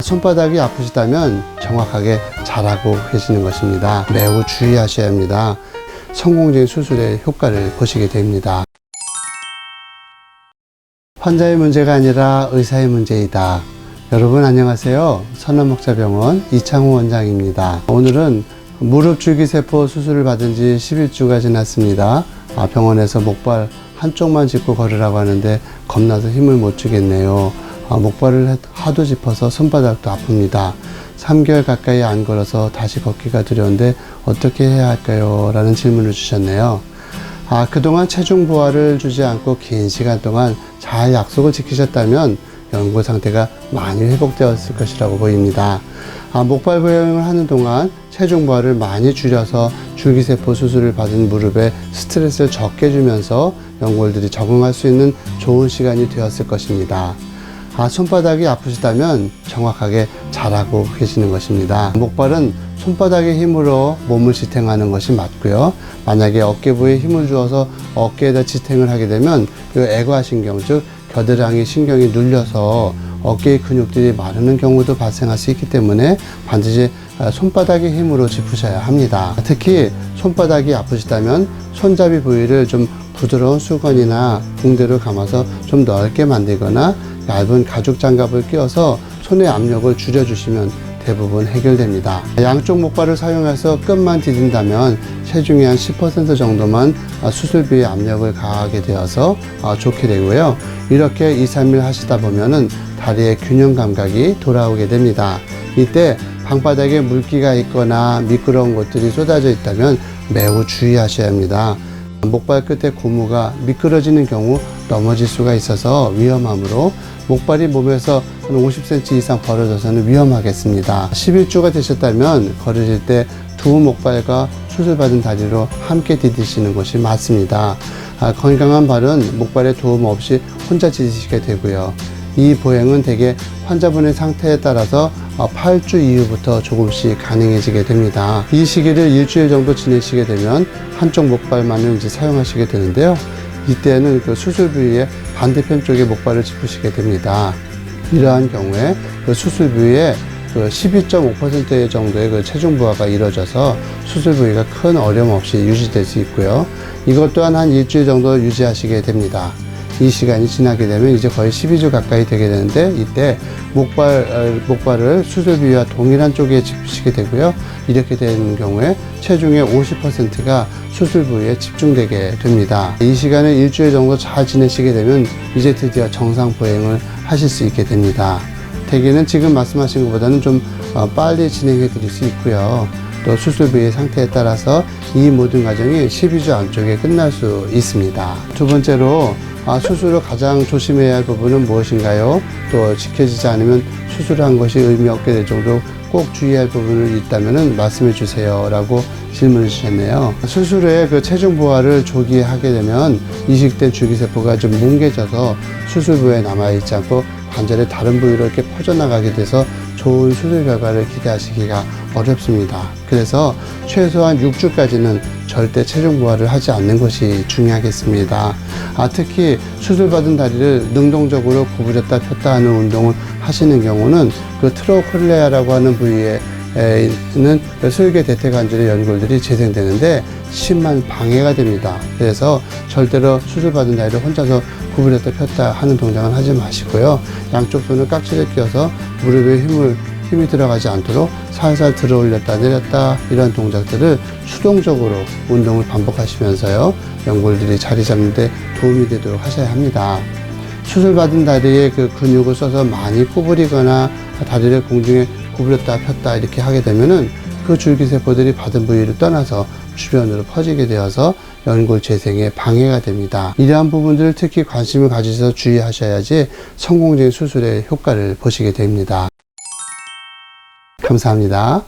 손바닥이 아프시다면 정확하게 잘하고 계시는 것입니다. 매우 주의하셔야 합니다. 성공적인 수술의 효과를 보시게 됩니다. 환자의 문제가 아니라 의사의 문제이다. 여러분 안녕하세요. 선한목자병원 이창호 원장입니다. 오늘은 무릎 줄기세포 수술을 받은 지 11주가 지났습니다. 병원에서 목발 한쪽만 짚고 걸으라고 하는데 겁나서 힘을 못 주겠네요. 목발을 하도 짚어서 손바닥도 아픕니다. 3개월 가까이 안 걸어서 다시 걷기가 두려운데 어떻게 해야 할까요? 라는 질문을 주셨네요. 그동안 체중 부하를 주지 않고 긴 시간 동안 잘 약속을 지키셨다면 연골 상태가 많이 회복되었을 것이라고 보입니다. 목발 보행을 하는 동안 체중 부하를 많이 줄여서 줄기세포 수술을 받은 무릎에 스트레스를 적게 주면서 연골들이 적응할 수 있는 좋은 시간이 되었을 것입니다. 손바닥이 아프시다면 정확하게 잘하고 계시는 것입니다. 목발은 손바닥의 힘으로 몸을 지탱하는 것이 맞고요. 만약에 어깨 부위에 힘을 주어서 어깨에다 지탱을 하게 되면 그 애과신경, 즉 겨드랑이 신경이 눌려서 어깨의 근육들이 마르는 경우도 발생할 수 있기 때문에 반드시 손바닥의 힘으로 짚으셔야 합니다. 특히 손바닥이 아프시다면 손잡이 부위를 좀 부드러운 수건이나 붕대로 감아서 좀 넓게 만들거나 얇은 가죽 장갑을 끼워서 손의 압력을 줄여주시면 대부분 해결됩니다. 양쪽 목발을 사용해서 끝만 디딘다면 체중의 한 10% 정도만 수술 부위에 압력을 가하게 되어서 좋게 되고요. 이렇게 2, 3일 하시다 보면은 다리의 균형 감각이 돌아오게 됩니다. 이때 방바닥에 물기가 있거나 미끄러운 것들이 쏟아져 있다면 매우 주의하셔야 합니다. 목발 끝에 고무가 미끄러지는 경우 넘어질 수가 있어서 위험하므로 목발이 몸에서 한 50cm 이상 벌어져서는 위험하겠습니다. 11주가 되셨다면 걸으실 때 두 목발과 수술받은 다리로 함께 디디시는 것이 맞습니다. 건강한 발은 목발에 도움 없이 혼자 디디시게 되고요. 이 보행은 대개 환자분의 상태에 따라서 8주 이후부터 조금씩 가능해지게 됩니다. 이 시기를 일주일 정도 지내시게 되면 한쪽 목발만을 이제 사용하시게 되는데요. 이때는 그 수술 부위의 반대편 쪽에 목발을 짚으시게 됩니다. 이러한 경우에 그 수술 부위에 그 12.5% 정도의 그 체중 부하가 이루어져서 수술 부위가 큰 어려움 없이 유지될 수 있고요. 이것 또한 한 일주일 정도 유지하시게 됩니다. 이 시간이 지나게 되면 이제 거의 12주 가까이 되게 되는데 이때 목발을 수술 부위와 동일한 쪽에 짚으시게 되고요. 이렇게 되는 경우에 체중의 50%가 수술 부위에 집중되게 됩니다. 이 시간을 일주일 정도 잘 지내시게 되면 이제 드디어 정상 보행을 하실 수 있게 됩니다. 대개는 지금 말씀하신 것보다는 좀 빨리 진행해 드릴 수 있고요. 또 수술 부위의 상태에 따라서 이 모든 과정이 12주 안쪽에 끝날 수 있습니다. 두 번째로 수술 후 가장 조심해야 할 부분은 무엇인가요? 또 지켜지지 않으면 수술한 것이 의미 없게 될 정도로 꼭 주의할 부분이 있다면 말씀해 주세요 라고 질문을 주셨네요. 수술 후에 그 체중 부하를 조기에 하게 되면 이식된 줄기세포가 좀 뭉개져서 수술 부위에 남아있지 않고 관절의 다른 부위로 이렇게 퍼져나가게 돼서 좋은 수술 결과를 기대하시기가 어렵습니다. 그래서 최소한 6주까지는 절대 체중 부하를 하지 않는 것이 중요하겠습니다. 특히 수술받은 다리를 능동적으로 구부렸다 폈다 하는 운동을 하시는 경우는 그 트로콜레아라고 하는 부위에 있는 슬개 대퇴관절의 연골들이 재생되는데 심한 방해가 됩니다. 그래서 절대로 수술받은 다리를 혼자서 구부렸다 폈다 하는 동작은 하지 마시고요. 양쪽 손을 깍지를 끼워서 무릎에 힘이 들어가지 않도록 살살 들어 올렸다 내렸다 이런 동작들을 수동적으로 운동을 반복하시면서요. 연골들이 자리 잡는 데 도움이 되도록 하셔야 합니다. 수술받은 다리에 그 근육을 써서 많이 구부리거나 다리를 공중에 구부렸다 폈다 이렇게 하게 되면은 그 줄기세포들이 받은 부위를 떠나서 주변으로 퍼지게 되어서 연골 재생에 방해가 됩니다. 이러한 부분들을 특히 관심을 가지셔서 주의하셔야지 성공적인 수술의 효과를 보시게 됩니다. 감사합니다.